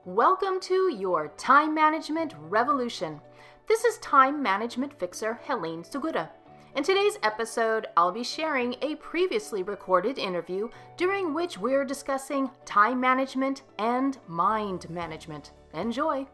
Welcome to your Time Management Revolution. This is Time Management Fixer Helene Segura. In today's episode, I'll be sharing a previously recorded interview during which we're discussing time management and mind management. Enjoy!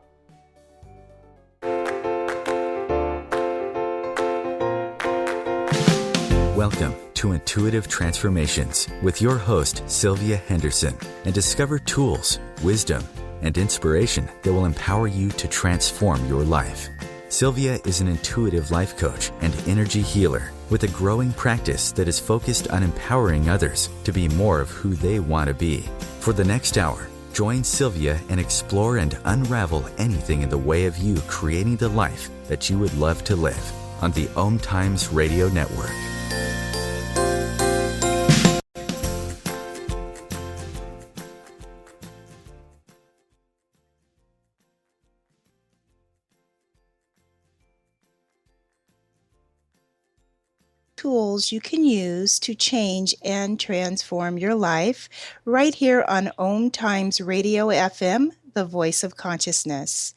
Welcome to Intuitive Transformations with your host, Sylvia Henderson, and discover tools, wisdom, and inspiration that will empower you to transform your life. Sylvia is an intuitive life coach and energy healer with a growing practice that is focused on empowering others to be more of who they want to be. For the next hour, join Sylvia and explore and unravel anything in the way of you creating the life that you would love to live on the Om Times Radio Network. Tools you can use to change and transform your life right here on Om Times Radio FM, the voice of consciousness.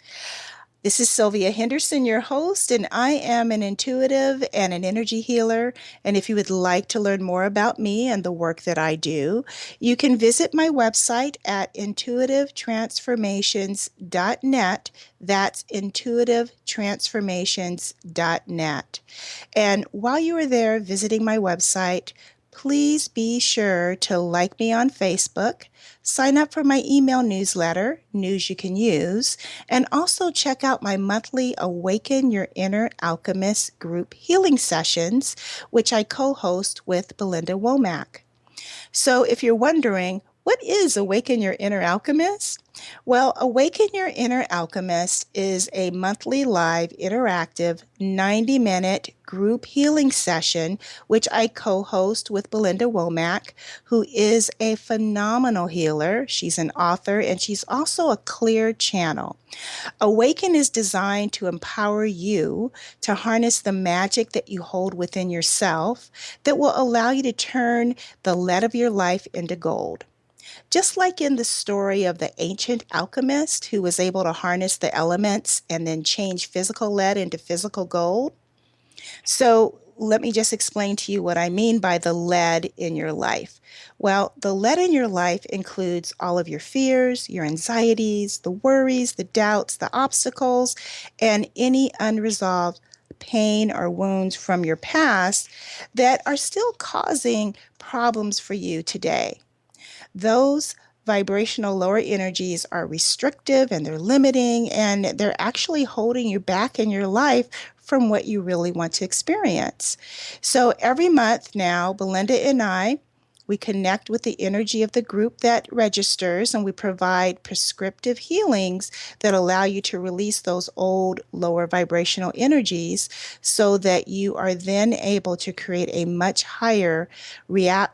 This is Sylvia Henderson, your host, and I am an intuitive and an energy healer. And if you would like to learn more about me and the work that I do, you can visit my website at intuitivetransformations.net. That's intuitivetransformations.net. And while you are there visiting my website, please be sure to like me on Facebook, sign up for my email newsletter, News You Can Use, and also check out my monthly Awaken Your Inner Alchemist group healing sessions, which I co-host with Belinda Womack. So if you're wondering, what is Awaken Your Inner Alchemist? Well, Awaken Your Inner Alchemist is a monthly live interactive 90-minute group healing session, which I co-host with Belinda Womack, who is a phenomenal healer. She's an author and she's also a clear channel. Awaken is designed to empower you to harness the magic that you hold within yourself that will allow you to turn the lead of your life into gold. Just like in the story of the ancient alchemist who was able to harness the elements and then change physical lead into physical gold. So let me just explain to you what I mean by the lead in your life. Well, the lead in your life includes all of your fears, your anxieties, the worries, the doubts, the obstacles, and any unresolved pain or wounds from your past that are still causing problems for you today. Those vibrational lower energies are restrictive and they're limiting and they're actually holding you back in your life from what you really want to experience. So every month now, Belinda and we connect with the energy of the group that registers, and we provide prescriptive healings that allow you to release those old lower vibrational energies so that you are then able to create a much higher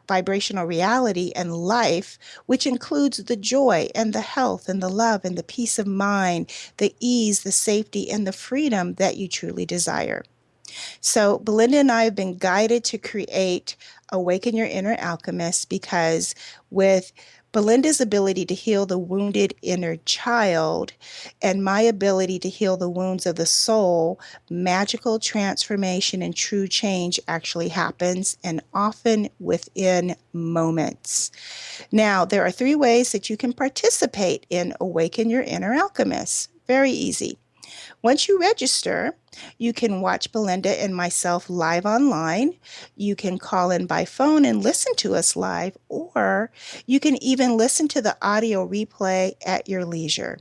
vibrational reality and life, which includes the joy and the health and the love and the peace of mind, the ease, the safety, and the freedom that you truly desire. So Belinda and I have been guided to create Awaken Your Inner Alchemist because with Belinda's ability to heal the wounded inner child and my ability to heal the wounds of the soul, magical transformation and true change actually happens, and often within moments. Now, there are 3 ways that you can participate in Awaken Your Inner Alchemist. Very easy. Once you register, you can watch Belinda and myself live online. You can call in by phone and listen to us live, or you can even listen to the audio replay at your leisure.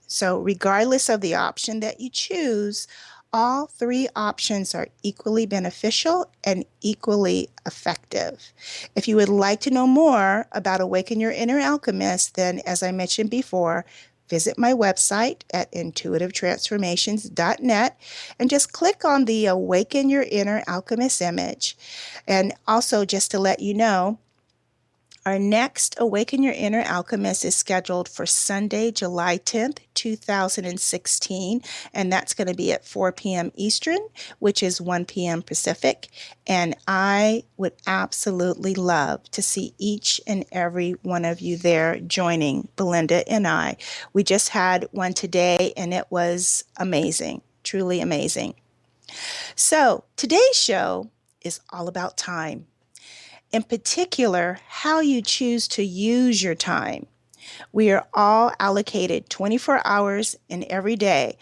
So regardless of the option that you choose, all 3 options are equally beneficial and equally effective. If you would like to know more about Awaken Your Inner Alchemist, then as I mentioned before, visit my website at intuitivetransformations.net and just click on the Awaken Your Inner Alchemist image. And also, just to let you know, Our next Awaken Your Inner Alchemist is scheduled for Sunday, July 10th, 2016, and that's going to be at 4 p.m. Eastern, which is 1 p.m. Pacific. And I would absolutely love to see each and every one of you there joining Belinda and I. We just had one today, and it was amazing, truly amazing. So today's show is all about time. In particular, how you choose to use your time. We are all allocated 24 hours in every day.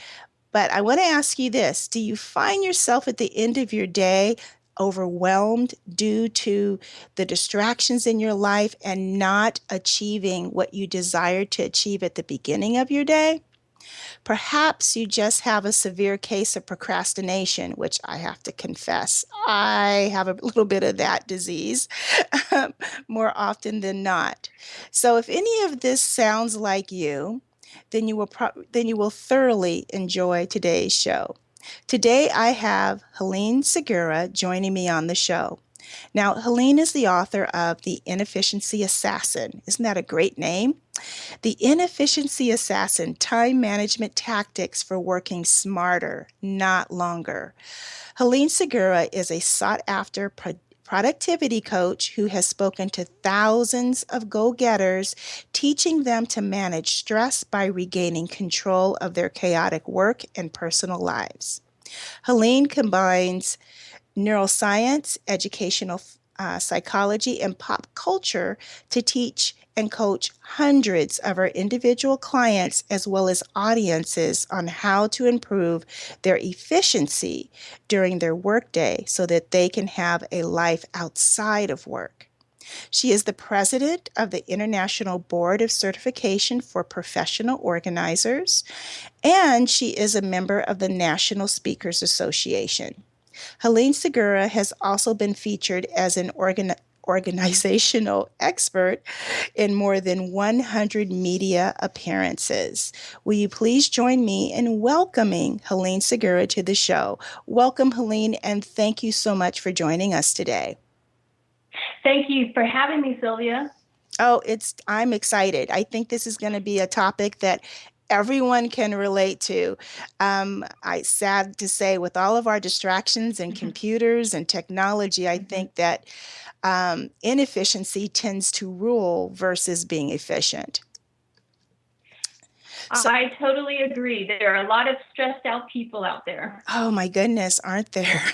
But I want to ask you this. Do you find yourself at the end of your day overwhelmed due to the distractions in your life and not achieving what you desired to achieve at the beginning of your day? Perhaps you just have a severe case of procrastination, which I have to confess, I have a little bit of that disease more often than not. So if any of this sounds like you, then you will thoroughly enjoy today's show. Today I have Helene Segura joining me on the show. Now, Helene is the author of The Inefficiency Assassin. Isn't that a great name? The Inefficiency Assassin, Time Management Tactics for Working Smarter, Not Longer. Helene Segura is a sought-after productivity coach who has spoken to thousands of go-getters, teaching them to manage stress by regaining control of their chaotic work and personal lives. Helene combines neuroscience, educational psychology, and pop culture to teach and coach hundreds of our individual clients as well as audiences on how to improve their efficiency during their workday so that they can have a life outside of work. She is the president of the International Board of Certification for Professional Organizers, and she is a member of the National Speakers Association. Helene Segura has also been featured as an organizational expert in more than 100 media appearances. Will you please join me in welcoming Helene Segura to the show? Welcome, Helene, and thank you so much for joining us today. Thank you for having me, Sylvia. Oh, I'm excited. I think this is going to be a topic that everyone can relate to. Sad to say, with all of our distractions and computers and technology, I think that inefficiency tends to rule versus being efficient. So, I totally agree. There are a lot of stressed out people out there. Oh my goodness, aren't there?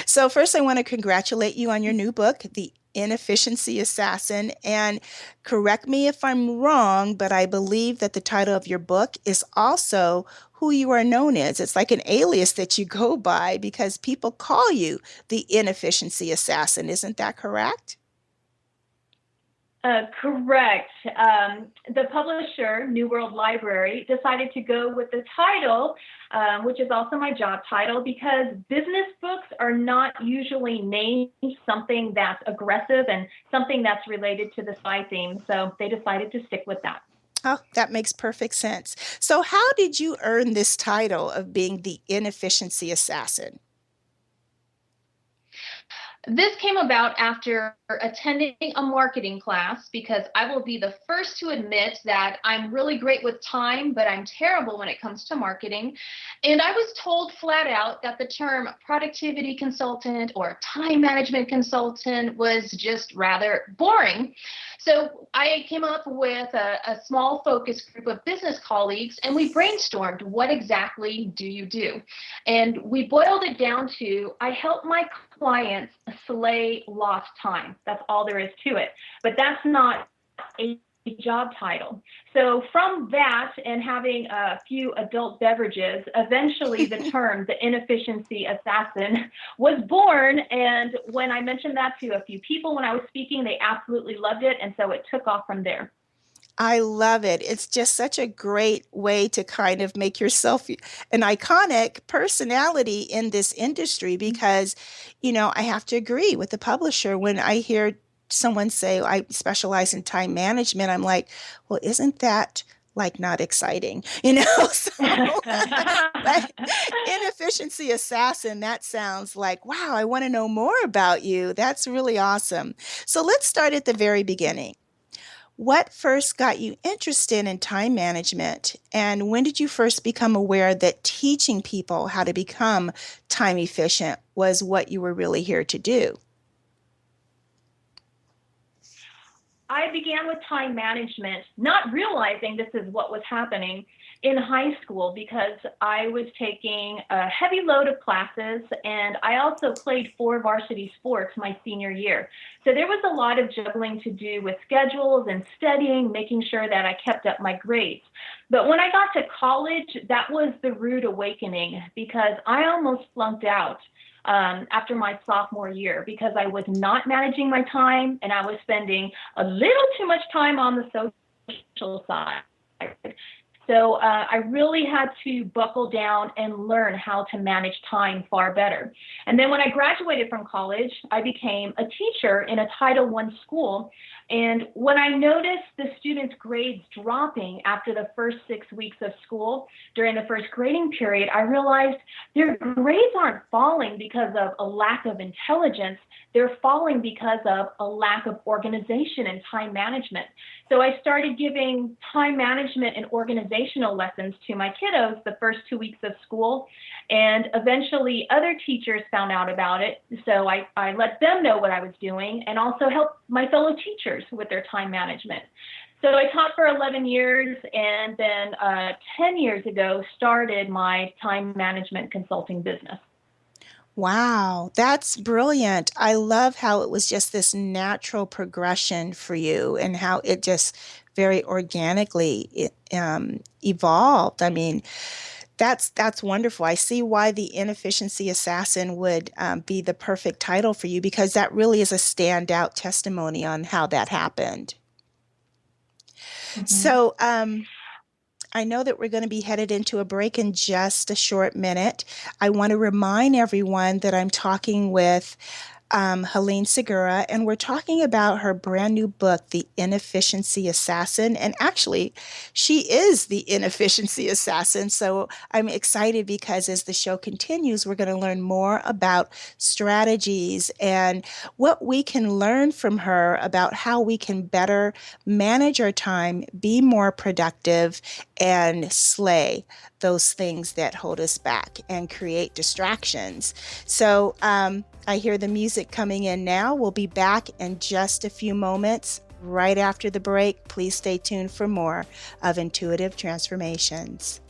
So first I want to congratulate you on your new book, The Inefficiency Assassin. And correct me if I'm wrong, but I believe that the title of your book is also who you are known as. It's like an alias that you go by because people call you the Inefficiency Assassin. Isn't that correct? Correct. The publisher, New World Library, decided to go with the title, which is also my job title, because business books are not usually named something that's aggressive and something that's related to the spy theme. So they decided to stick with that. Oh, that makes perfect sense. So how did you earn this title of being the Inefficiency Assassin? This came about after attending a marketing class because I will be the first to admit that I'm really great with time, but I'm terrible when it comes to marketing. And I was told flat out that the term productivity consultant or time management consultant was just rather boring. So I came up with a small focus group of business colleagues, and we brainstormed, what exactly do you do? And we boiled it down to, I help my clients slay lost time. That's all there is to it. But that's not a job title. So from that and having a few adult beverages, eventually the term, the Inefficiency Assassin, was born. And when I mentioned that to a few people when I was speaking, they absolutely loved it. And so it took off from there. I love it. It's just such a great way to kind of make yourself an iconic personality in this industry because, I have to agree with the publisher. When I hear someone say, I specialize in time management, I'm like, well, isn't that like not exciting, So, but Inefficiency Assassin, that sounds like, wow, I want to know more about you. That's really awesome. So let's start at the very beginning. What first got you interested in time management? And when did you first become aware that teaching people how to become time efficient was what you were really here to do? I began with time management, not realizing this is what was happening in high school because I was taking a heavy load of classes and I also played 4 varsity sports my senior year. So there was a lot of juggling to do with schedules and studying, making sure that I kept up my grades. But when I got to college, that was the rude awakening because I almost flunked out after my sophomore year because I was not managing my time and I was spending a little too much time on the social side. So I really had to buckle down and learn how to manage time far better. And then when I graduated from college, I became a teacher in a Title I school. And when I noticed the students' grades dropping after the first 6 weeks of school during the first grading period, I realized their grades aren't falling because of a lack of intelligence. They're falling because of a lack of organization and time management. So I started giving time management and organizational lessons to my kiddos the first 2 weeks of school. And eventually other teachers found out about it. So I let them know what I was doing and also helped my fellow teachers with their time management. So I taught for 11 years and then 10 years ago started my time management consulting business. Wow, that's brilliant. I love how it was just this natural progression for you and how it just very organically evolved. I mean, that's wonderful. I see why the Inefficiency Assassin would be the perfect title for you because that really is a standout testimony on how that happened. Mm-hmm. So, I know that we're going to be headed into a break in just a short minute. I want to remind everyone that I'm talking with Helene Segura, and we're talking about her brand new book, The Inefficiency Assassin. And actually, she is the Inefficiency Assassin. So I'm excited because as the show continues, we're going to learn more about strategies and what we can learn from her about how we can better manage our time, be more productive, and slay those things that hold us back and create distractions. So I hear the music coming in now. We'll be back in just a few moments right after the break. Please stay tuned for more of Intuitive Transformations.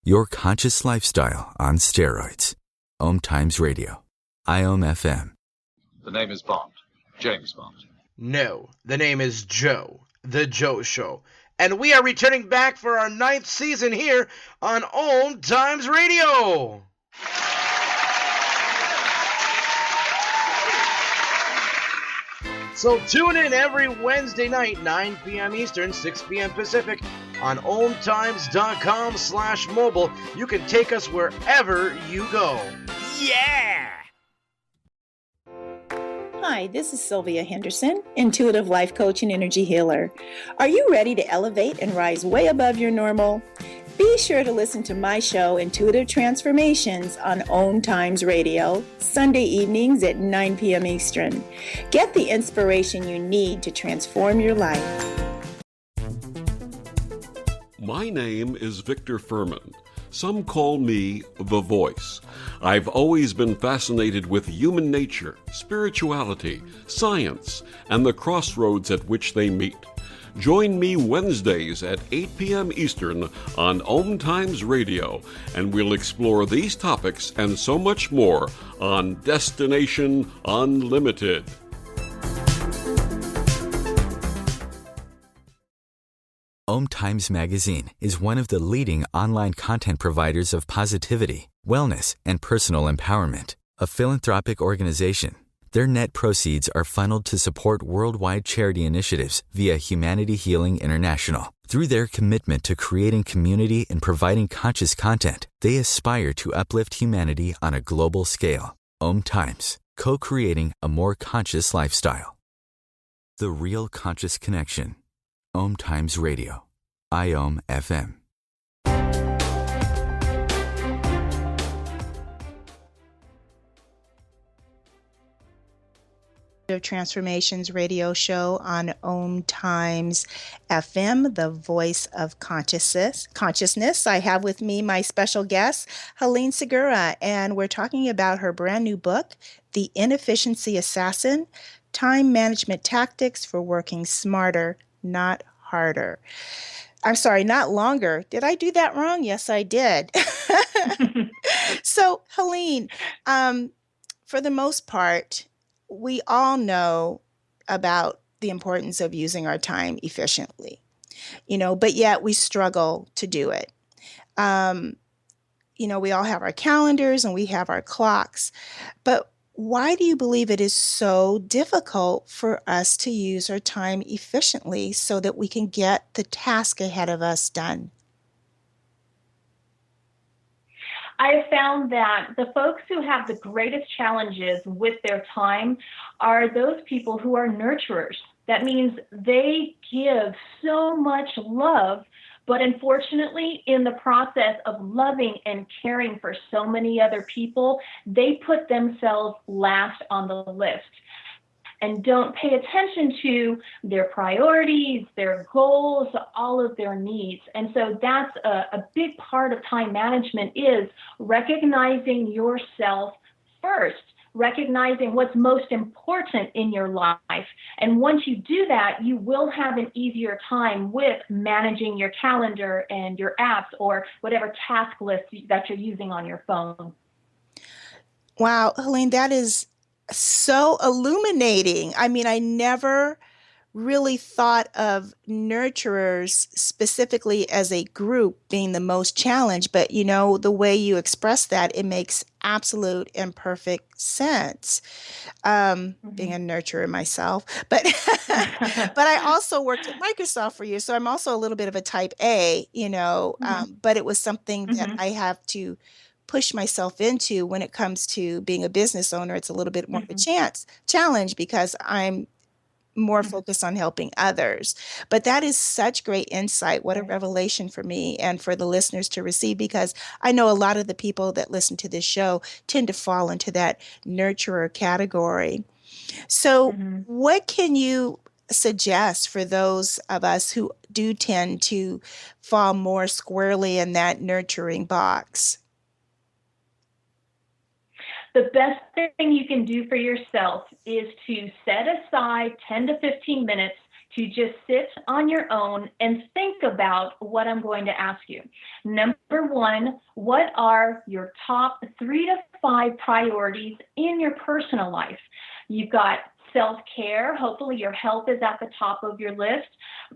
Your conscious lifestyle on steroids. Om Times Radio. IOM FM. The name is Bond. James Bond. No, the name is Joe. The Joe Show. And we are returning back for our 9th season here on Om Times Radio. So tune in every Wednesday night, 9 p.m. Eastern, 6 p.m. Pacific, on omtimes.com/mobile. You can take us wherever you go. Yeah! Hi, this is Sylvia Henderson, intuitive life coach and energy healer. Are you ready to elevate and rise way above your normal? Be sure to listen to my show, Intuitive Transformations, on Om Times Radio, Sunday evenings at 9 p.m. Eastern. Get the inspiration you need to transform your life. My name is Victor Furman. Some call me The Voice. I've always been fascinated with human nature, spirituality, science, and the crossroads at which they meet. Join me Wednesdays at 8 p.m. Eastern on Om Times Radio, and we'll explore these topics and so much more on Destination Unlimited. Om Times Magazine is one of the leading online content providers of positivity, wellness, and personal empowerment. A philanthropic organization, their net proceeds are funneled to support worldwide charity initiatives via Humanity Healing International. Through their commitment to creating community and providing conscious content, they aspire to uplift humanity on a global scale. Om Times, co-creating a more conscious lifestyle. The Real Conscious Connection. Om Times Radio. IOM FM. Transformations radio show on Om Times FM, the voice of consciousness. I have with me my special guest, Helene Segura, and we're talking about her brand new book, The Inefficiency Assassin: Time Management Tactics for Working Smarter, Not Harder. I'm sorry, not longer. Did I do that wrong? Yes, I did. So, Helene, for the most part, we all know about the importance of using our time efficiently, but yet we struggle to do it. We all have our calendars and we have our clocks, but why do you believe it is so difficult for us to use our time efficiently so that we can get the task ahead of us done? I have found that the folks who have the greatest challenges with their time are those people who are nurturers. That means they give so much love, but unfortunately, in the process of loving and caring for so many other people, they put themselves last on the list and don't pay attention to their priorities, their goals, all of their needs. And so that's a big part of time management, is recognizing yourself first, recognizing what's most important in your life. And once you do that, you will have an easier time with managing your calendar and your apps or whatever task list that you're using on your phone. Wow, Helene, that is so illuminating. I mean, I never really thought of nurturers specifically as a group being the most challenged, but the way you express that, it makes absolute and perfect sense. Being a nurturer myself, but but I also worked at Microsoft for years, so I'm also a little bit of a type A, but it was something that I have to push myself into when it comes to being a business owner. It's a little bit more of a challenge because I'm more focused on helping others. But that is such great insight. What a revelation for me and for the listeners to receive, because I know a lot of the people that listen to this show tend to fall into that nurturer category. So what can you suggest for those of us who do tend to fall more squarely in that nurturing box? The best thing you can do for yourself is to set aside 10 to 15 minutes to just sit on your own and think about what I'm going to ask you. Number one, what are your top 3 to 5 priorities in your personal life? You've got self-care. Hopefully your health is at the top of your list.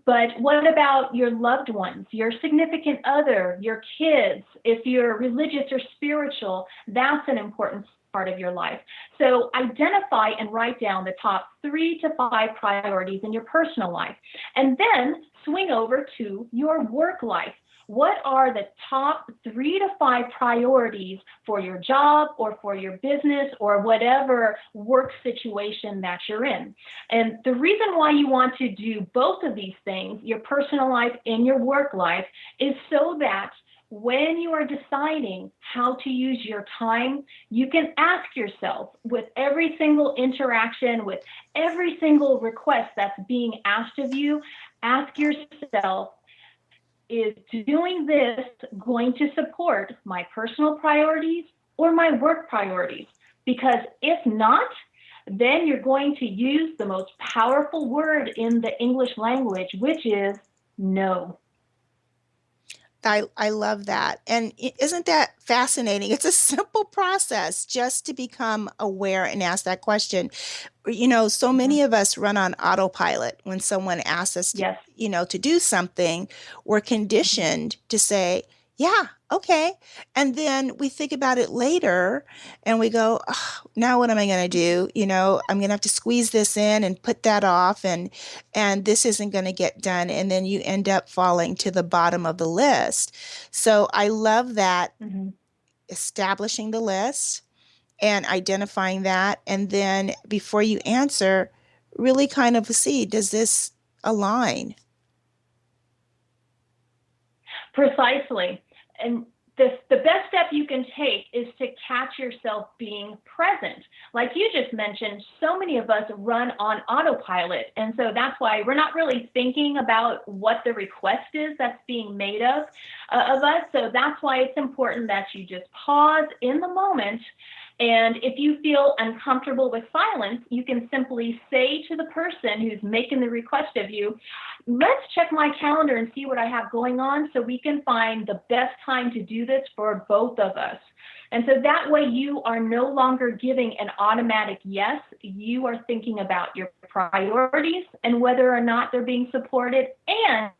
But what about your loved ones, your significant other, your kids? If you're religious or spiritual, that's an important part of your life. So identify and write down the top 3 to 5 priorities in your personal life, and then swing over to your work life. What are the top 3 to 5 priorities for your job or for your business or whatever work situation that you're in? And the reason why you want to do both of these things, your personal life and your work life, is so that when you are deciding how to use your time, you can ask yourself, with every single interaction, with every single request that's being asked of you, ask yourself, is doing this going to support my personal priorities or my work priorities? Because if not, then you're going to use the most powerful word in the English language, which is no. I love that. And isn't that fascinating? It's a simple process just to become aware and ask that question. So many of us run on autopilot when someone asks us to, to do something. We're conditioned to say, yeah, okay. And then we think about it later and we go, oh, now what am I going to do? I'm going to have to squeeze this in and put that off, and this isn't going to get done. And then you end up falling to the bottom of the list. So I love that establishing the list and identifying that. And then before you answer, really kind of see, does this align? Precisely. And the best step you can take is to catch yourself being present. Like you just mentioned, so many of us run on autopilot. And so that's why we're not really thinking about what the request is that's being made of us. So that's why it's important that you just pause in the moment. And if you feel uncomfortable with silence, you can simply say to the person who's making the request of you, let's check my calendar and see what I have going on so we can find the best time to do this for both of us. And so that way you are no longer giving an automatic yes. You are thinking about your priorities and whether or not they're being supported and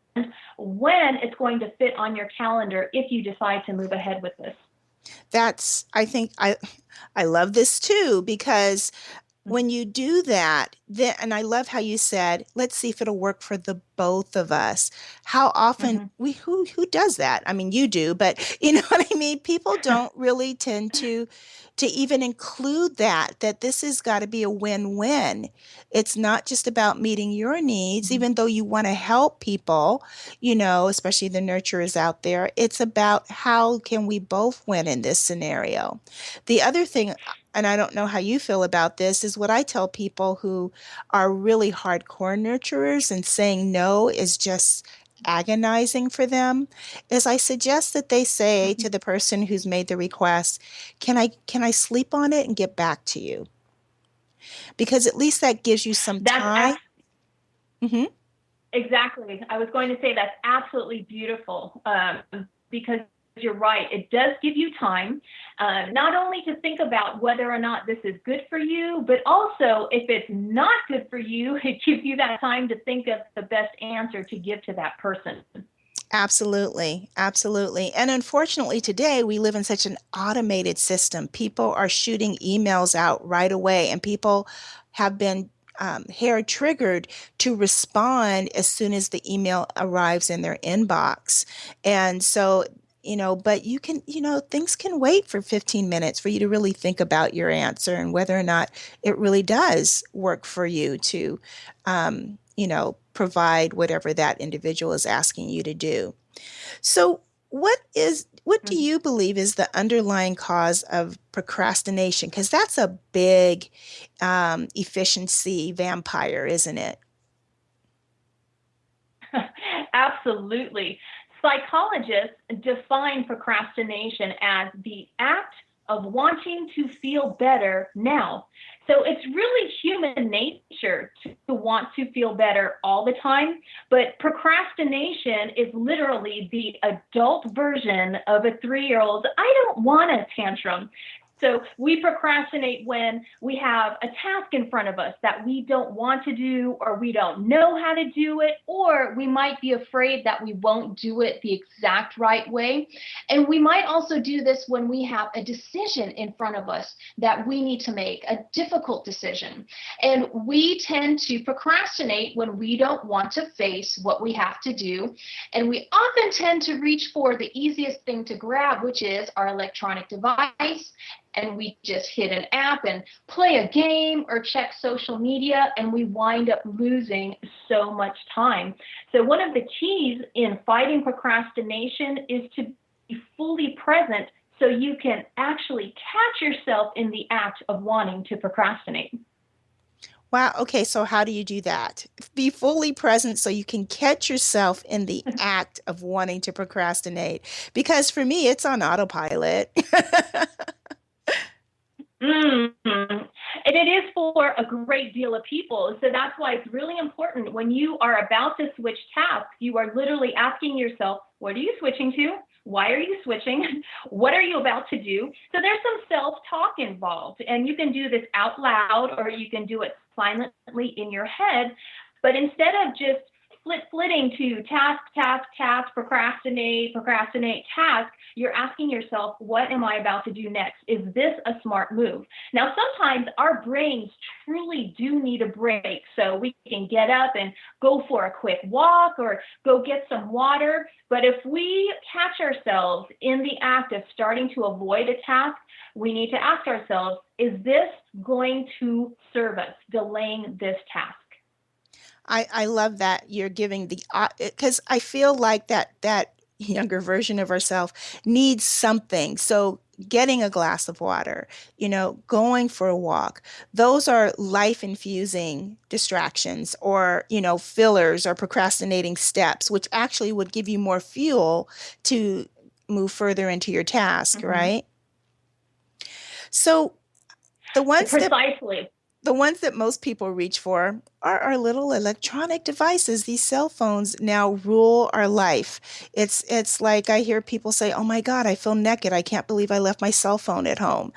when it's going to fit on your calendar if you decide to move ahead with this. I think I love this too, because when you do that, then, and I love how you said, let's see if it'll work for the both of us. How often who does that? I mean, you do, but you know what I mean? People don't really tend to even include that this has got to be a win-win. It's not just about meeting your needs, even though you want to help people, especially the nurturers out there. It's about how can we both win in this scenario. The other thing, and I don't know how you feel about this, is what I tell people who are really hardcore nurturers and saying no is just agonizing for them, is I suggest that they say to the person who's made the request, can I sleep on it and get back to you? Because at least that gives you some time. Exactly. I was going to say that's absolutely beautiful because you're right. It does give you time, not only to think about whether or not this is good for you, but also if it's not good for you, it gives you that time to think of the best answer to give to that person. Absolutely. Absolutely. And unfortunately, today we live in such an automated system. People are shooting emails out right away, and people have been hair triggered to respond as soon as the email arrives in their inbox. And so, but you can, things can wait for 15 minutes for you to really think about your answer and whether or not it really does work for you to, provide whatever that individual is asking you to do. So what do you believe is the underlying cause of procrastination? Because that's a big efficiency vampire, isn't it? Absolutely. Psychologists define procrastination as the act of wanting to feel better now. So it's really human nature to want to feel better all the time, but procrastination is literally the adult version of a 3-year-old, I don't want a tantrum. So we procrastinate when we have a task in front of us that we don't want to do, or we don't know how to do it, or we might be afraid that we won't do it the exact right way. And we might also do this when we have a decision in front of us that we need to make, a difficult decision. And we tend to procrastinate when we don't want to face what we have to do. And we often tend to reach for the easiest thing to grab, which is our electronic device. And we just hit an app and play a game or check social media, and we wind up losing so much time. So one of the keys in fighting procrastination is to be fully present so you can actually catch yourself in the act of wanting to procrastinate. Wow. Okay. So how do you do that? Be fully present so you can catch yourself in the act of wanting to procrastinate. Because for me, it's on autopilot. And it is for a great deal of people. So that's why it's really important when you are about to switch tasks, you are literally asking yourself, what are you switching to? Why are you switching? What are you about to do? So there's some self-talk involved, and you can do this out loud or you can do it silently in your head. But instead of just flitting to task, procrastinate, task, you're asking yourself, what am I about to do next? Is this a smart move? Now, sometimes our brains truly do need a break. So we can get up and go for a quick walk or go get some water. But if we catch ourselves in the act of starting to avoid a task, we need to ask ourselves, is this going to serve us, delaying this task? I love that you're giving because I feel like that younger version of ourselves needs something. So getting a glass of water, going for a walk, those are life infusing distractions or, fillers or procrastinating steps, which actually would give you more fuel to move further into your task, right? So the ones Precisely. The ones that most people reach for are our little electronic devices. These cell phones now rule our life. It's like I hear people say, "Oh my God, I feel naked. I can't believe I left my cell phone at home."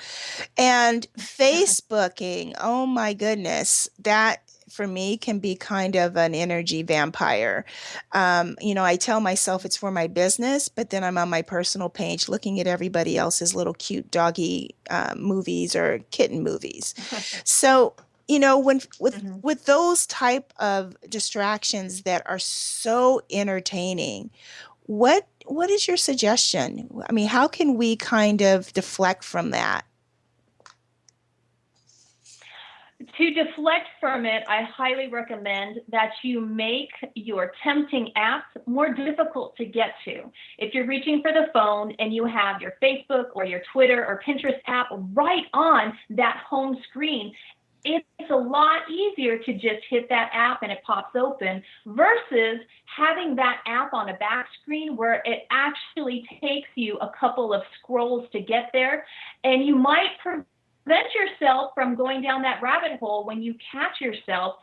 And Facebooking, oh my goodness, that for me can be kind of an energy vampire. I tell myself it's for my business, but then I'm on my personal page looking at everybody else's little cute doggy movies or kitten movies. So, when with those type of distractions that are so entertaining, what is your suggestion? I mean, how can we kind of deflect from that? To deflect from it, I highly recommend that you make your tempting apps more difficult to get to. If you're reaching for the phone and you have your Facebook or your Twitter or Pinterest app right on that home screen, it's a lot easier to just hit that app and it pops open versus having that app on a back screen where it actually takes you a couple of scrolls to get there, and you might prevent yourself from going down that rabbit hole when you catch yourself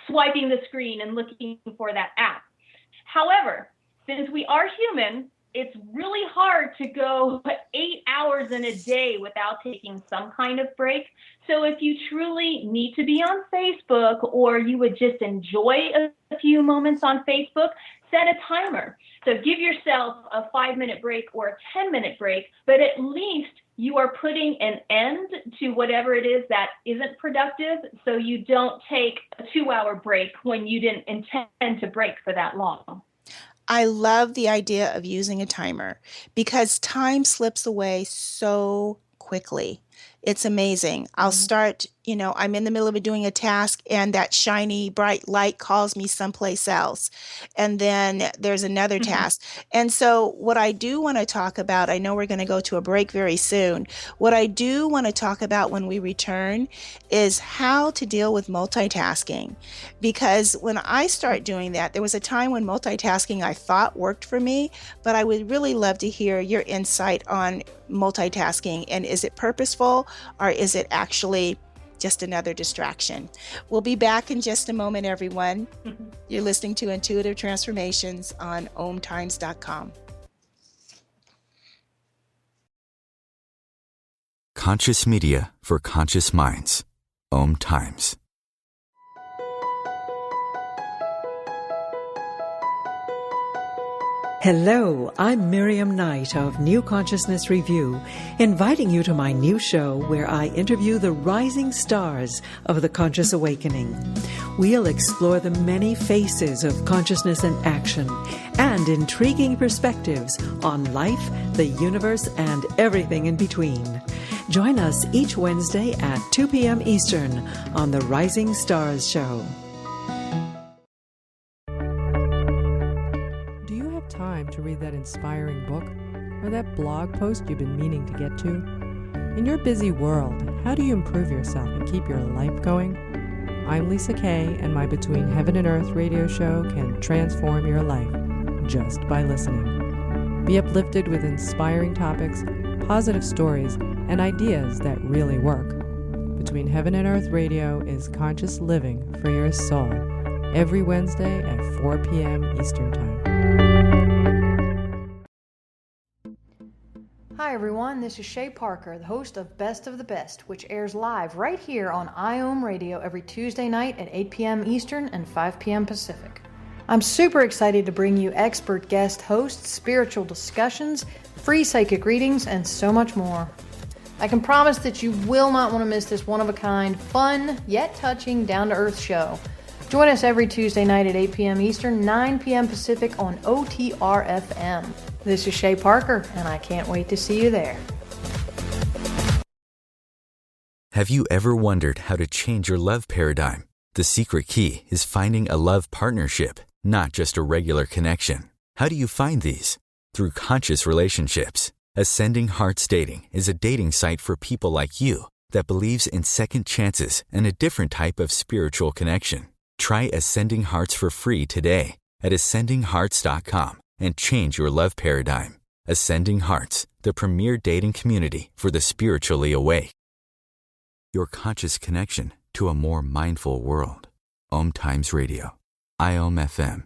swiping the screen and looking for that app. However, since we are human, it's really hard to go 8 hours in a day without taking some kind of break. So if you truly need to be on Facebook or you would just enjoy a few moments on Facebook, set a timer. So give yourself a 5-minute break or a 10-minute break, but at least you are putting an end to whatever it is that isn't productive, so you don't take a 2-hour break when you didn't intend to break for that long. I love the idea of using a timer because time slips away so quickly. It's amazing. I'll start, I'm in the middle of doing a task and that shiny bright light calls me someplace else. And then there's another task. And so what I do want to talk about, I know we're going to go to a break very soon. What I do want to talk about when we return is how to deal with multitasking. Because when I start doing that, there was a time when multitasking I thought worked for me, but I would really love to hear your insight on multitasking. And is it purposeful or is it actually just another distraction? We'll be back in just a moment, everyone. You're listening to Intuitive Transformations on omtimes.com. Conscious media for conscious minds. Om Times. Hello, I'm Miriam Knight of New Consciousness Review, inviting you to my new show where I interview the rising stars of the conscious awakening. We'll explore the many faces of consciousness in action and intriguing perspectives on life, the universe, and everything in between. Join us each Wednesday at 2 p.m. Eastern on the Rising Stars Show. Time to read that inspiring book or that blog post you've been meaning to get to? In your busy world, how do you improve yourself and keep your life going? I'm Lisa Kay, and my Between Heaven and Earth radio show can transform your life just by listening. Be uplifted with inspiring topics, positive stories, and ideas that really work. Between Heaven and Earth radio is conscious living for your soul every Wednesday at 4 p.m. Eastern Time. Hi everyone, this is Shay Parker, the host of Best of the Best, which airs live right here on IOM Radio every Tuesday night at 8 p.m. Eastern and 5 p.m. Pacific. I'm super excited to bring you expert guest hosts, spiritual discussions, free psychic readings, and so much more. I can promise that you will not want to miss this one-of-a-kind, fun, yet touching, down-to-earth show. Join us every Tuesday night at 8 p.m. Eastern, 9 p.m. Pacific on OTR-FM. This is Shay Parker, and I can't wait to see you there. Have you ever wondered how to change your love paradigm? The secret key is finding a love partnership, not just a regular connection. How do you find these? Through conscious relationships. Ascending Hearts Dating is a dating site for people like you that believes in second chances and a different type of spiritual connection. Try Ascending Hearts for free today at ascendinghearts.com and change your love paradigm. Ascending Hearts, the premier dating community for the spiritually awake. Your conscious connection to a more mindful world. Om Times Radio. IOM FM.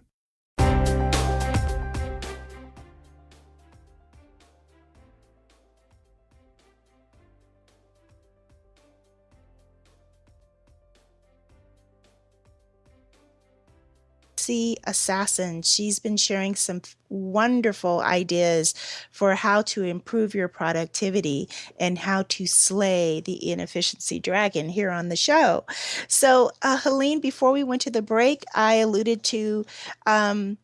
Assassin. She's been sharing some wonderful ideas for how to improve your productivity and how to slay the inefficiency dragon here on the show. So, Helene, before we went to the break, I alluded to the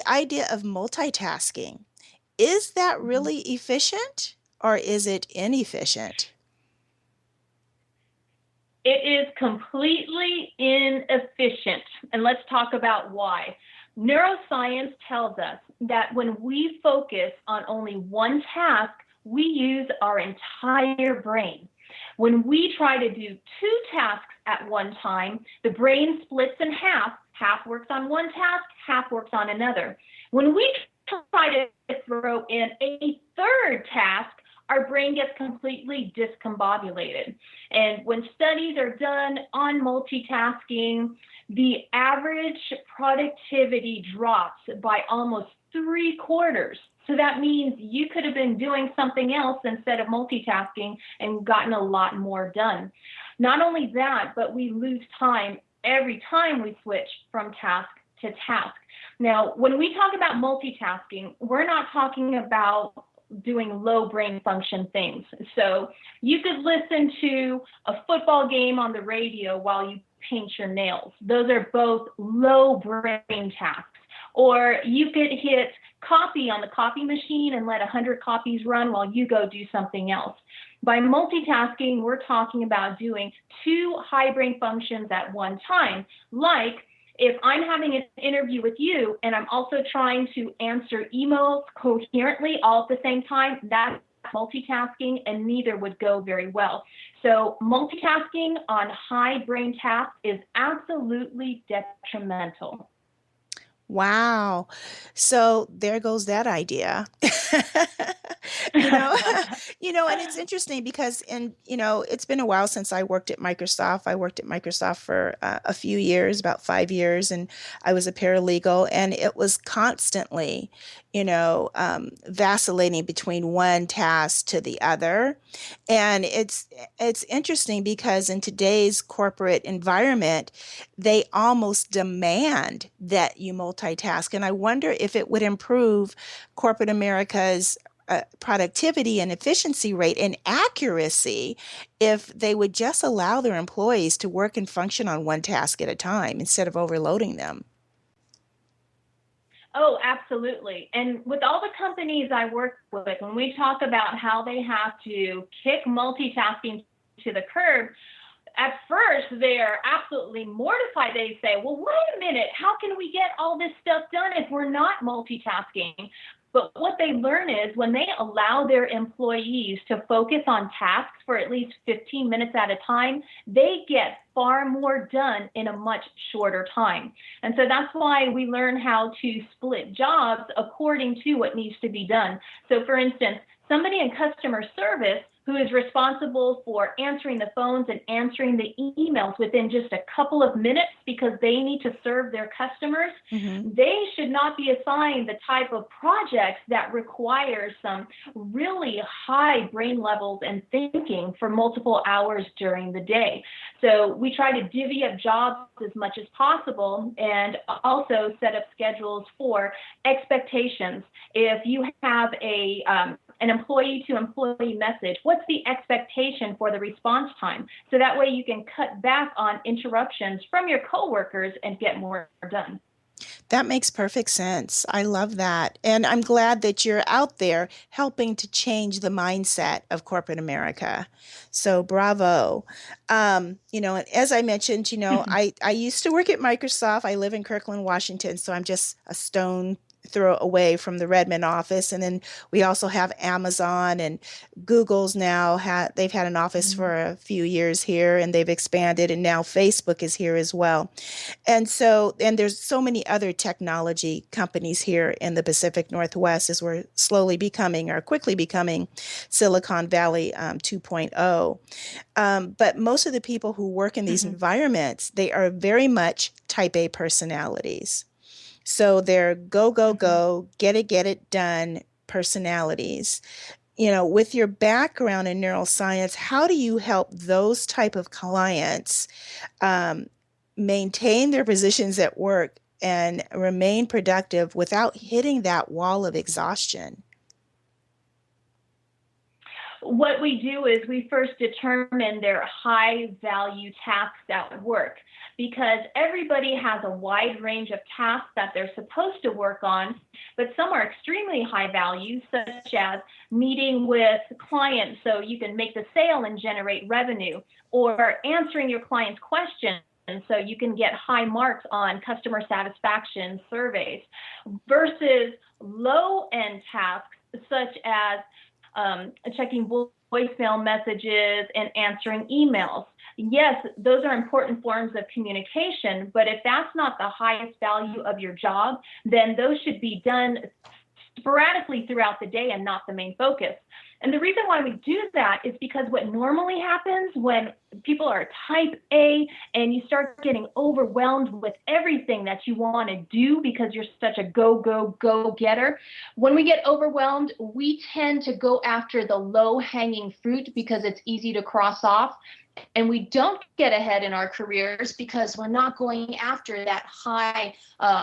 idea of multitasking. Is that really efficient or is it inefficient? It is completely inefficient. And let's talk about why. Neuroscience tells us that when we focus on only one task, we use our entire brain. When we try to do two tasks at one time, the brain splits in half. Half works on one task, half works on another. When we try to throw in a third task, our brain gets completely discombobulated. And when studies are done on multitasking, the average productivity drops by almost 3/4. So that means you could have been doing something else instead of multitasking and gotten a lot more done. Not only that, but we lose time every time we switch from task to task. Now, when we talk about multitasking, we're not talking about doing low brain function things. So you could listen to a football game on the radio while you paint your nails. Those are both low brain tasks. Or you could hit copy on the copy machine and let 100 copies run while you go do something else. By multitasking, we're talking about doing two high brain functions at one time, like if I'm having an interview with you and I'm also trying to answer emails coherently all at the same time, that's multitasking, and neither would go very well. So multitasking on high brain tasks is absolutely detrimental. Wow. So there goes that idea. you know, and it's interesting because it's been a while since I worked at Microsoft. I worked at Microsoft for a few years, about 5 years, and I was a paralegal, and it was constantly, vacillating between one task to the other. And it's interesting because in today's corporate environment, they almost demand that you multitask. And I wonder if it would improve corporate America's productivity and efficiency rate and accuracy if they would just allow their employees to work and function on one task at a time instead of overloading them. Oh, absolutely. And with all the companies I work with, when we talk about how they have to kick multitasking to the curb, at first they are absolutely mortified. They say, well, wait a minute, how can we get all this stuff done if we're not multitasking? But what they learn is when they allow their employees to focus on tasks for at least 15 minutes at a time, they get far more done in a much shorter time. And so that's why we learn how to split jobs according to what needs to be done. So for instance, somebody in customer service who is responsible for answering the phones and answering the emails within just a couple of minutes because they need to serve their customers, they should not be assigned the type of projects that require some really high brain levels and thinking for multiple hours during the day. So we try to divvy up jobs as much as possible and also set up schedules for expectations. If you have an employee-to-employee message, what's the expectation for the response time? So that way you can cut back on interruptions from your coworkers and get more done. That makes perfect sense. I love that. And I'm glad that you're out there helping to change the mindset of corporate America. So bravo. As I mentioned, I used to work at Microsoft. I live in Kirkland, Washington, so I'm just a stone throw away from the Redmond office. And then we also have Amazon, and Google's now they've had an office for a few years here, and they've expanded, and now Facebook is here as well. And there's so many other technology companies here in the Pacific Northwest as we're quickly becoming Silicon Valley 2.0. But most of the people who work in these environments, they are very much type A personalities. So they're go, get it done personalities. With your background in neuroscience, how do you help those type of clients maintain their positions at work and remain productive without hitting that wall of exhaustion? What we do is we first determine their high value tasks at work, because everybody has a wide range of tasks that they're supposed to work on, but some are extremely high value, such as meeting with clients so you can make the sale and generate revenue, or answering your client's questions so you can get high marks on customer satisfaction surveys, versus low-end tasks such as checking voicemail messages and answering emails. Yes, those are important forms of communication, but if that's not the highest value of your job, then those should be done sporadically throughout the day and not the main focus. And the reason why we do that is because what normally happens when people are type A and you start getting overwhelmed with everything that you want to do because you're such a go getter, when we get overwhelmed, we tend to go after the low hanging fruit because it's easy to cross off. And we don't get ahead in our careers because we're not going after that high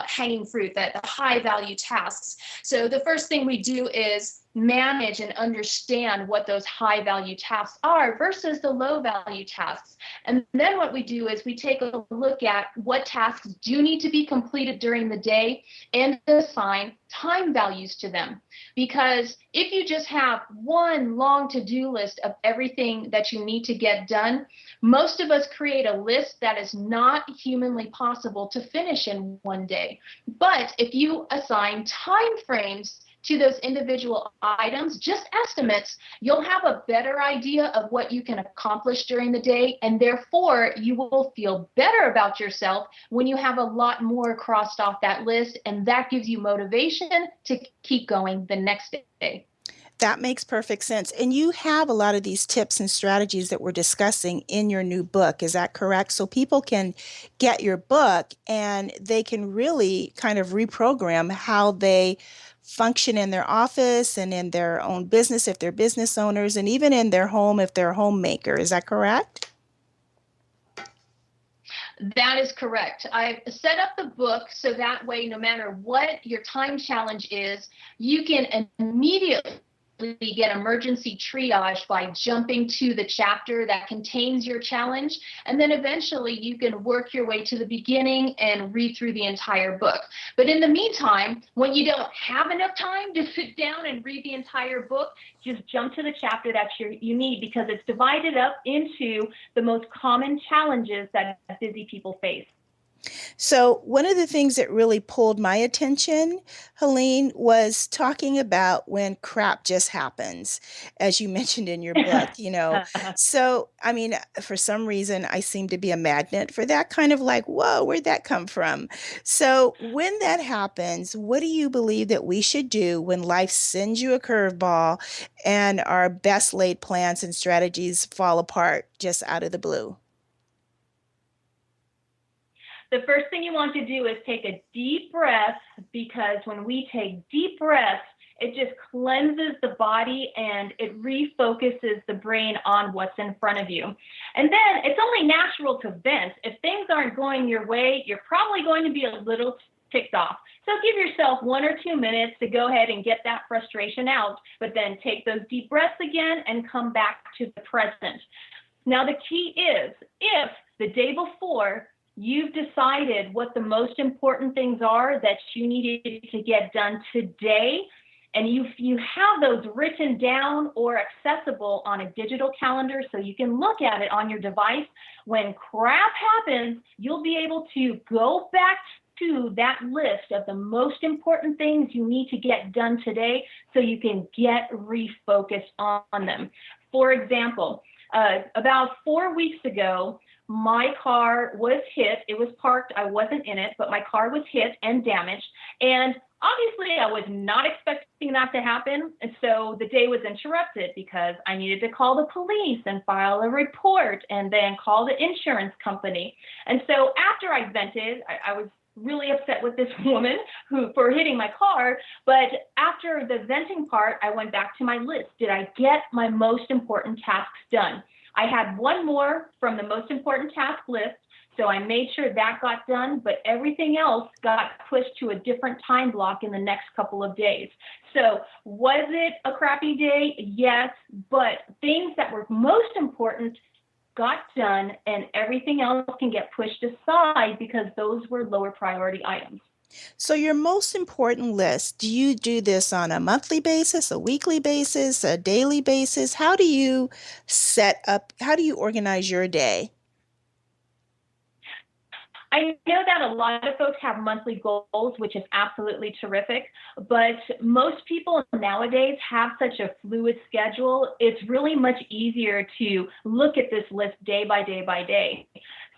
hanging fruit, that high value tasks. So the first thing we do is manage and understand what those high value tasks are versus the low value tasks. And then what we do is we take a look at what tasks do need to be completed during the day and assign time values to them. Because if you just have one long to-do list of everything that you need to get done, most of us create a list that is not humanly possible to finish in one day. But if you assign time frames to those individual items, just estimates, you'll have a better idea of what you can accomplish during the day, and therefore you will feel better about yourself when you have a lot more crossed off that list, and that gives you motivation to keep going the next day. That makes perfect sense. And you have a lot of these tips and strategies that we're discussing in your new book. Is that correct? So people can get your book and they can really kind of reprogram how they function in their office and in their own business if they're business owners, and even in their home if they're a homemaker. Is that correct? That is correct. I've set up the book so that way, no matter what your time challenge is, you can immediately get emergency triage by jumping to the chapter that contains your challenge, and then eventually you can work your way to the beginning and read through the entire book. But in the meantime, when you don't have enough time to sit down and read the entire book, just jump to the chapter that you need, because it's divided up into the most common challenges that busy people face. So one of the things that really pulled my attention, Helene, was talking about when crap just happens, as you mentioned in your book, So, I mean, for some reason, I seem to be a magnet for that kind of like, whoa, where'd that come from? So when that happens, what do you believe that we should do when life sends you a curveball and our best laid plans and strategies fall apart just out of the blue? The first thing you want to do is take a deep breath, because when we take deep breaths, it just cleanses the body and it refocuses the brain on what's in front of you. And then it's only natural to vent. If things aren't going your way, you're probably going to be a little ticked off. So give yourself 1 or 2 minutes to go ahead and get that frustration out, but then take those deep breaths again and come back to the present. Now, the key is, if the day before you've decided what the most important things are that you needed to get done today, and you have those written down or accessible on a digital calendar so you can look at it on your device, when crap happens, you'll be able to go back to that list of the most important things you need to get done today so you can get refocused on them. For example, about 4 weeks ago, my car was hit. It was parked. I wasn't in it, but my car was hit and damaged. And obviously, I was not expecting that to happen. And so the day was interrupted because I needed to call the police and file a report and then call the insurance company. And so after I vented, I was really upset with this woman for hitting my car. But after the venting part, I went back to my list. Did I get my most important tasks done? I had one more from the most important task list, so I made sure that got done, but everything else got pushed to a different time block in the next couple of days. So was it a crappy day? Yes, but things that were most important got done, and everything else can get pushed aside because those were lower priority items. So your most important list, do you do this on a monthly basis, a weekly basis, a daily basis? How do you organize your day? I know that a lot of folks have monthly goals, which is absolutely terrific, but most people nowadays have such a fluid schedule. It's really much easier to look at this list day by day by day.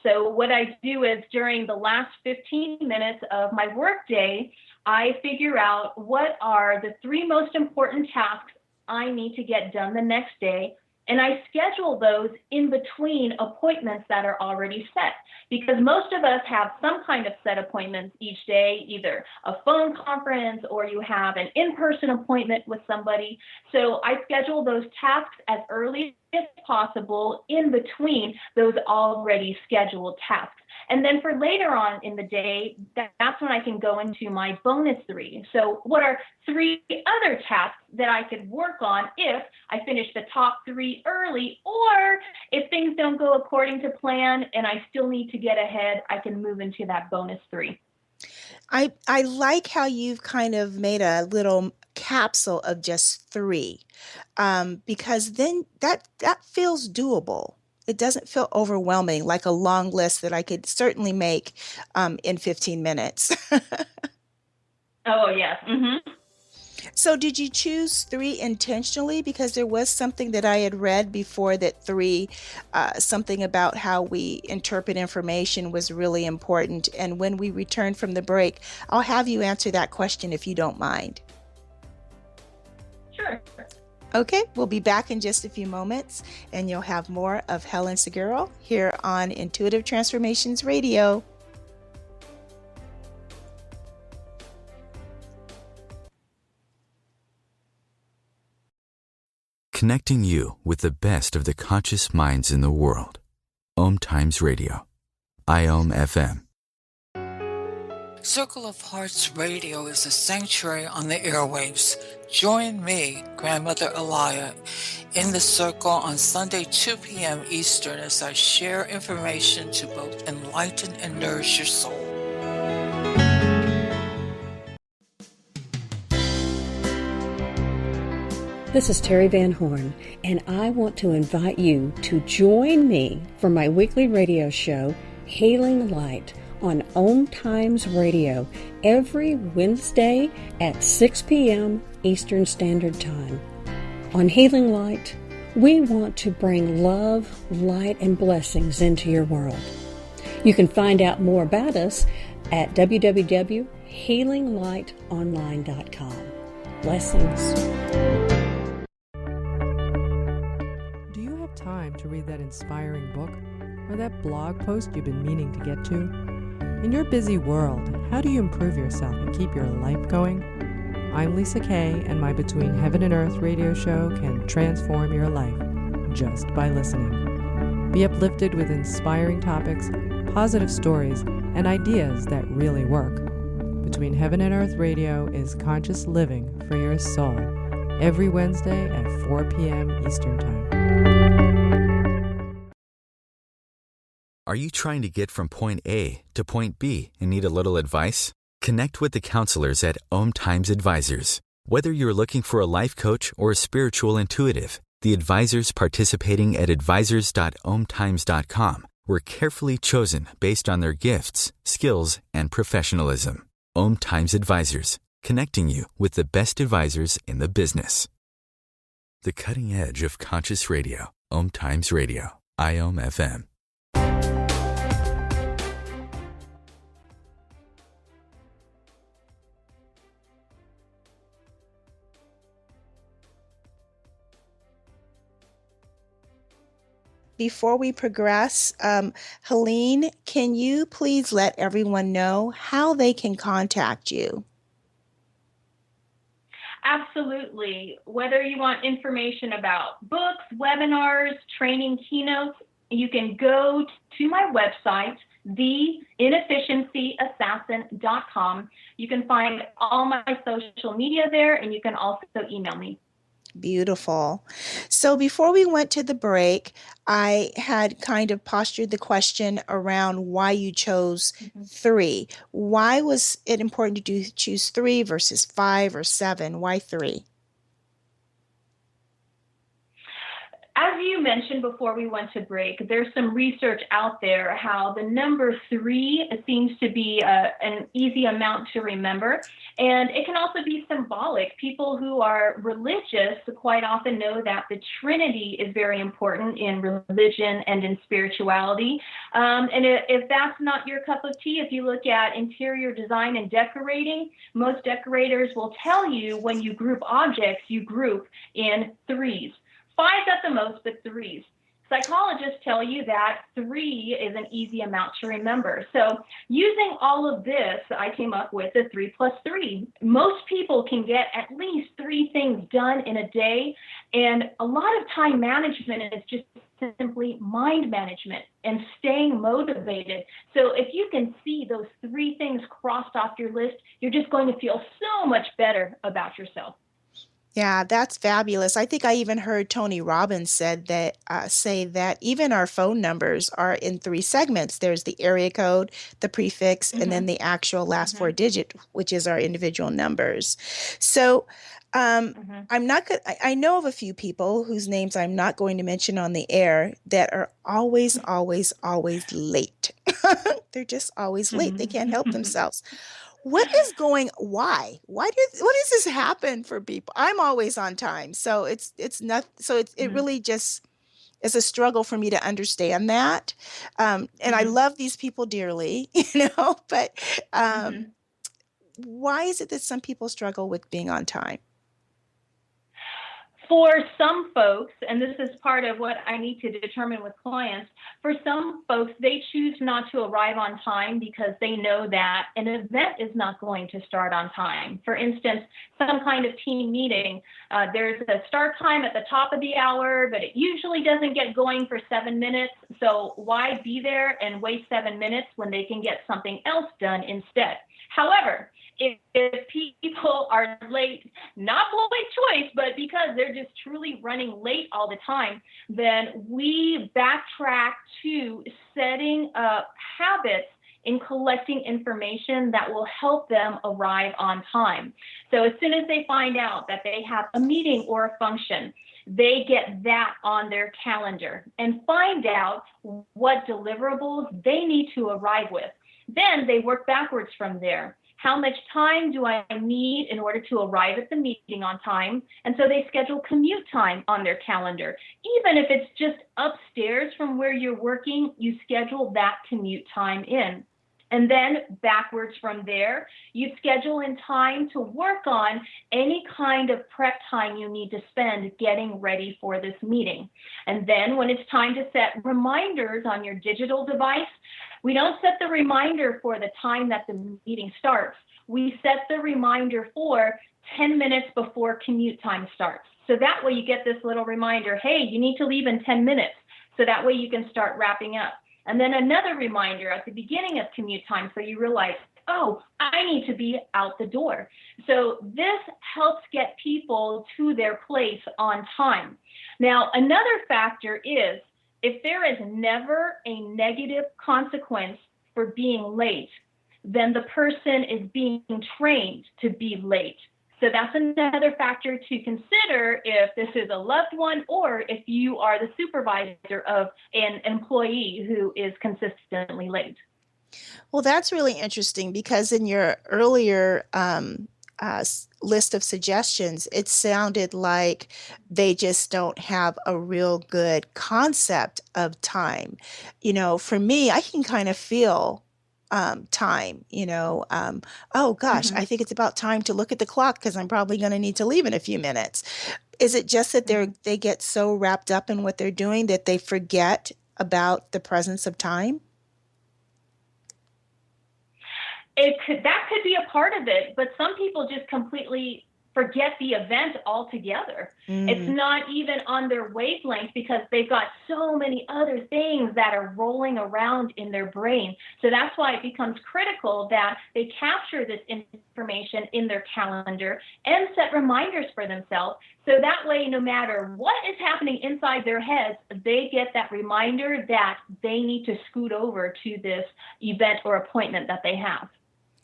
So what I do is during the last 15 minutes of my workday, I figure out what are the 3 most important tasks I need to get done the next day, and I schedule those in between appointments that are already set, because most of us have some kind of set appointments each day, either a phone conference or you have an in-person appointment with somebody. So I schedule those tasks as early as possible in between those already scheduled tasks. And then for later on in the day, that's when I can go into my bonus 3. So what are 3 other tasks that I could work on if I finish the top 3 early, or if things don't go according to plan and I still need to get ahead, I can move into that bonus 3. I like how you've kind of made a little capsule of just 3, because then that feels doable. It doesn't feel overwhelming, like a long list that I could certainly make in 15 minutes. Oh, yes. Mm-hmm. So did you choose 3 intentionally? Because there was something that I had read before that 3, something about how we interpret information was really important. And when we return from the break, I'll have you answer that question if you don't mind. Sure. Okay, we'll be back in just a few moments, and you'll have more of Helene Segura here on Intuitive Transformations Radio. Connecting you with the best of the conscious minds in the world. Om Times Radio. IOM FM. Circle of Hearts Radio is a sanctuary on the airwaves. Join me, Grandmother Alaya, in the circle on Sunday, 2 p.m. Eastern, as I share information to both enlighten and nourish your soul. This is Terry Van Horn, and I want to invite you to join me for my weekly radio show, Hailing Light, on On Times Radio every Wednesday at 6 p.m. Eastern Standard Time. On Healing Light, we want to bring love, light, and blessings into your world. You can find out more about us at www.healinglightonline.com. Blessings. Do you have time to read that inspiring book or that blog post you've been meaning to get to? In your busy world, how do you improve yourself and keep your life going? I'm Lisa Kay, and my Between Heaven and Earth radio show can transform your life just by listening. Be uplifted with inspiring topics, positive stories, and ideas that really work. Between Heaven and Earth Radio is conscious living for your soul every Wednesday at 4 p.m. Eastern Time. Are you trying to get from point A to point B and need a little advice? Connect with the counselors at Om Times Advisors. Whether you're looking for a life coach or a spiritual intuitive, the advisors participating at advisors.omtimes.com were carefully chosen based on their gifts, skills, and professionalism. Om Times Advisors, connecting you with the best advisors in the business. The cutting edge of conscious radio. Om Times Radio. IOM FM. Before we progress, Helene, can you please let everyone know how they can contact you? Absolutely. Whether you want information about books, webinars, training, keynotes, you can go to my website, theinefficiencyassassin.com. You can find all my social media there, and you can also email me. Beautiful. So before we went to the break, I had kind of postured the question around why you chose 3. Why was it important to choose 3 versus 5 or 7? Why 3? As you mentioned before we went to break, there's some research out there how the number 3 seems to be an easy amount to remember, and it can also be symbolic. People who are religious quite often know that the Trinity is very important in religion and in spirituality. And if that's not your cup of tea, if you look at interior design and decorating, most decorators will tell you when you group objects, you group in 3s. 5s at the most, but 3s. Psychologists tell you that 3 is an easy amount to remember. So using all of this, I came up with the 3 plus 3. Most people can get at least 3 things done in a day. And a lot of time management is just simply mind management and staying motivated. So if you can see those 3 things crossed off your list, you're just going to feel so much better about yourself. Yeah, that's fabulous. I think I even heard Tony Robbins say that even our phone numbers are in 3 segments. There's the area code, the prefix, and then the actual last 4 digit, which is our individual numbers. So I'm not good. I know of a few people whose names I'm not going to mention on the air that are always late. They're just always late. They can't help themselves. What is why? What does this happen for people? I'm always on time. So it really just is a struggle for me to understand that. And I love these people dearly, but why is it that some people struggle with being on time? For some folks, and this is part of what I need to determine with clients, for some folks, they choose not to arrive on time because they know that an event is not going to start on time. For instance, some kind of team meeting, there's a start time at the top of the hour, but it usually doesn't get going for 7 minutes. So why be there and waste 7 minutes when they can get something else done instead? However, if people are late, not by choice, but because they're just truly running late all the time, then we backtrack to setting up habits in collecting information that will help them arrive on time. So as soon as they find out that they have a meeting or a function, they get that on their calendar and find out what deliverables they need to arrive with. Then they work backwards from there. How much time do I need in order to arrive at the meeting on time? And so they schedule commute time on their calendar. Even if it's just upstairs from where you're working, you schedule that commute time in. And then backwards from there, you schedule in time to work on any kind of prep time you need to spend getting ready for this meeting. And then when it's time to set reminders on your digital device, we don't set the reminder for the time that the meeting starts. We set the reminder for 10 minutes before commute time starts. So that way you get this little reminder, hey, you need to leave in 10 minutes. So that way you can start wrapping up. And then another reminder at the beginning of commute time, so you realize, oh, I need to be out the door. So this helps get people to their place on time. Now, another factor is if there is never a negative consequence for being late, then the person is being trained to be late. So that's another factor to consider if this is a loved one or if you are the supervisor of an employee who is consistently late. Well, that's really interesting because in your earlier list of suggestions, it sounded like they just don't have a real good concept of time. For me, I can kind of feel time, oh gosh, I think it's about time to look at the clock because I'm probably going to need to leave in a few minutes. Is it just that they get so wrapped up in what they're doing that they forget about the presence of time? That could be a part of it, but some people just completely forget the event altogether. It's not even on their wavelength because they've got so many other things that are rolling around in their brain. So that's why it becomes critical that they capture this information in their calendar and set reminders for themselves. So that way, no matter what is happening inside their heads, they get that reminder that they need to scoot over to this event or appointment that they have.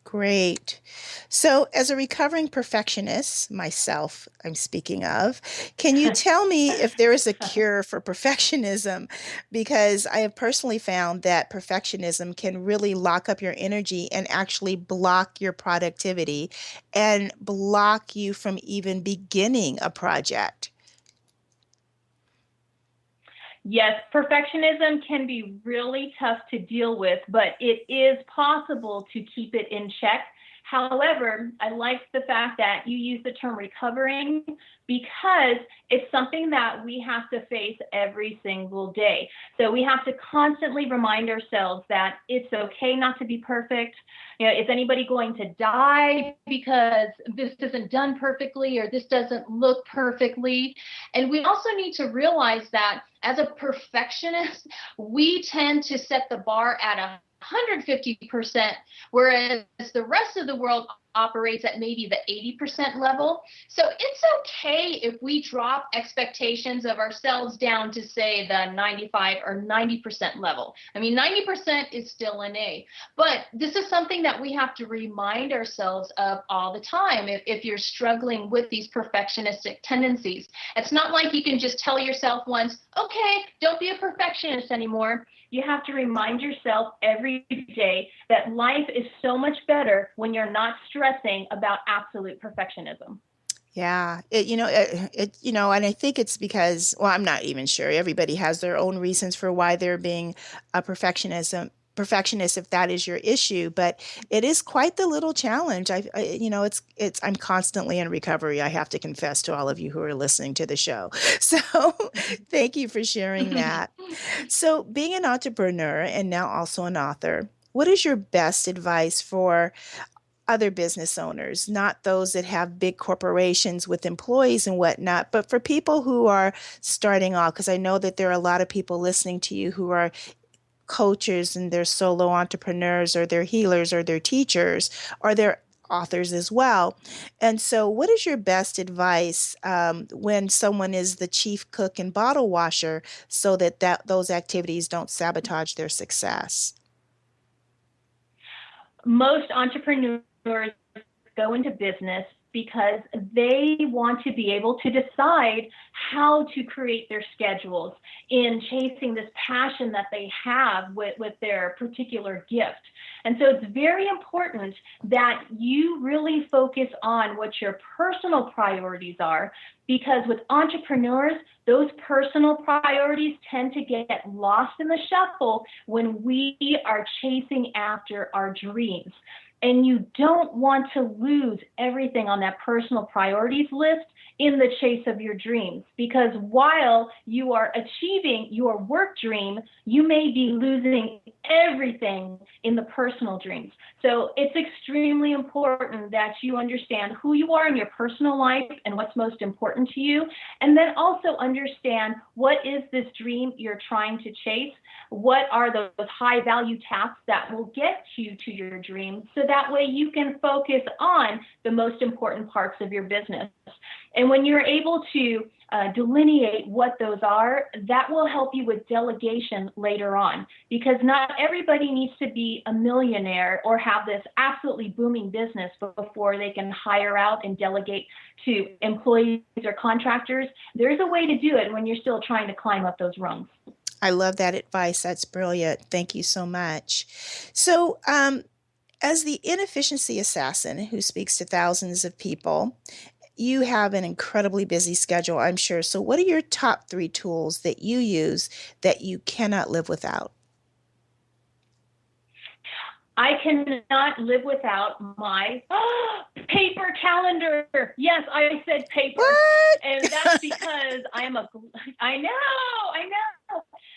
Great. So, as a recovering perfectionist, myself, I'm speaking of, can you tell me if there is a cure for perfectionism? Because I have personally found that perfectionism can really lock up your energy and actually block your productivity and block you from even beginning a project. Yes, perfectionism can be really tough to deal with, but it is possible to keep it in check. However, I like the fact that you use the term recovering because it's something that we have to face every single day. So we have to constantly remind ourselves that it's okay not to be perfect. Is anybody going to die because this isn't done perfectly or this doesn't look perfectly? And we also need to realize that as a perfectionist, we tend to set the bar at 150%, whereas the rest of the world operates at maybe the 80% level. So it's okay if we drop expectations of ourselves down to say the 95 or 90% level. I mean, 90% is still an A, but this is something that we have to remind ourselves of all the time. If you're struggling with these perfectionistic tendencies, it's not like you can just tell yourself once, okay, don't be a perfectionist anymore. You have to remind yourself every day that life is so much better when you're not stressing about absolute perfectionism. Yeah, and I think it's because, well, I'm not even sure. Everybody has their own reasons for why they're being a perfectionist if that is your issue, but it is quite the little challenge. I'm constantly in recovery. I have to confess to all of you who are listening to the show. So thank you for sharing that. So being an entrepreneur and now also an author, what is your best advice for other business owners, not those that have big corporations with employees and whatnot, but for people who are starting off? Because I know that there are a lot of people listening to you who are coaches and they're solo entrepreneurs or they're healers or they're teachers or they're authors as well. And so what is your best advice when someone is the chief cook and bottle washer so that those activities don't sabotage their success? Most entrepreneurs go into business because they want to be able to decide how to create their schedules, in chasing this passion that they have with their particular gift. And so it's very important that you really focus on what your personal priorities are, because with entrepreneurs, those personal priorities tend to get lost in the shuffle when we are chasing after our dreams. And you don't want to lose everything on that personal priorities list in the chase of your dreams, because while you are achieving your work dream, you may be losing everything in the personal dreams. So it's extremely important that you understand who you are in your personal life and what's most important to you, and then also understand what is this dream you're trying to chase, what are those high value tasks that will get you to your dream, so that way you can focus on the most important parts of your business. And when you're able to delineate what those are, that will help you with delegation later on, because not everybody needs to be a millionaire or have this absolutely booming business before they can hire out and delegate to employees or contractors. There's a way to do it when you're still trying to climb up those rungs. I love that advice. That's brilliant. Thank you so much. So, as the inefficiency assassin who speaks to thousands of people, you have an incredibly busy schedule, I'm sure. So what are your top 3 tools that you use that you cannot live without? I cannot live without my paper calendar. Yes, I said paper. What? And that's because I know.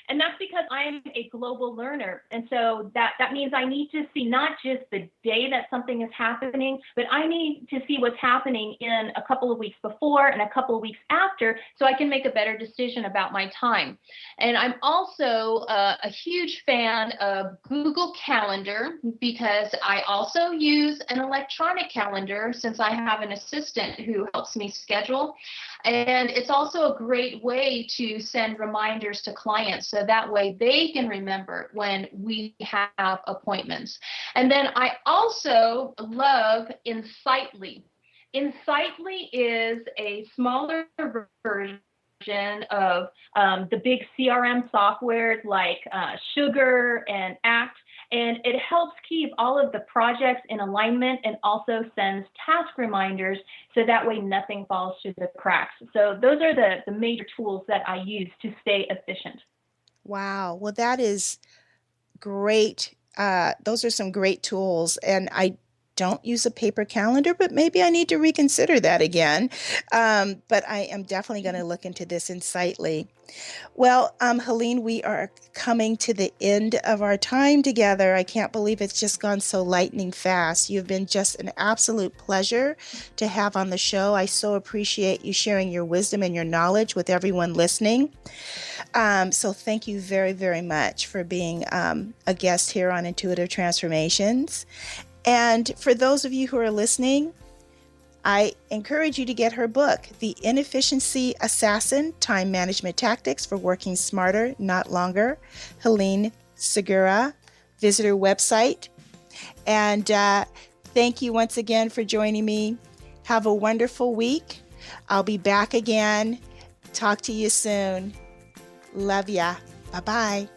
And that's because I am a global learner. And so that means I need to see not just the day that something is happening, but I need to see what's happening in a couple of weeks before and a couple of weeks after, so I can make a better decision about my time. And I'm also a huge fan of Google Calendar, because I also use an electronic calendar since I have an assistant who helps me schedule. And it's also a great way to send reminders to clients, so that way they can remember when we have appointments. And then I also love Insightly. Insightly is a smaller version of the big CRM softwares like Sugar and Act. And it helps keep all of the projects in alignment and also sends task reminders, so that way nothing falls through the cracks. So those are the major tools that I use to stay efficient. Wow. Well, that is great. Those are some great tools. And I don't use a paper calendar, but maybe I need to reconsider that again. But I am definitely going to look into this Insightly. Well, Helene, we are coming to the end of our time together. I can't believe it's just gone so lightning fast. You've been just an absolute pleasure to have on the show. I so appreciate you sharing your wisdom and your knowledge with everyone listening. So thank you very, very much for being a guest here on Intuitive Transformations. And for those of you who are listening, I encourage you to get her book, The Inefficiency Assassin, Time Management Tactics for Working Smarter, Not Longer. Helene Segura. Visit her website. And thank you once again for joining me. Have a wonderful week. I'll be back again. Talk to you soon. Love ya. Bye-bye.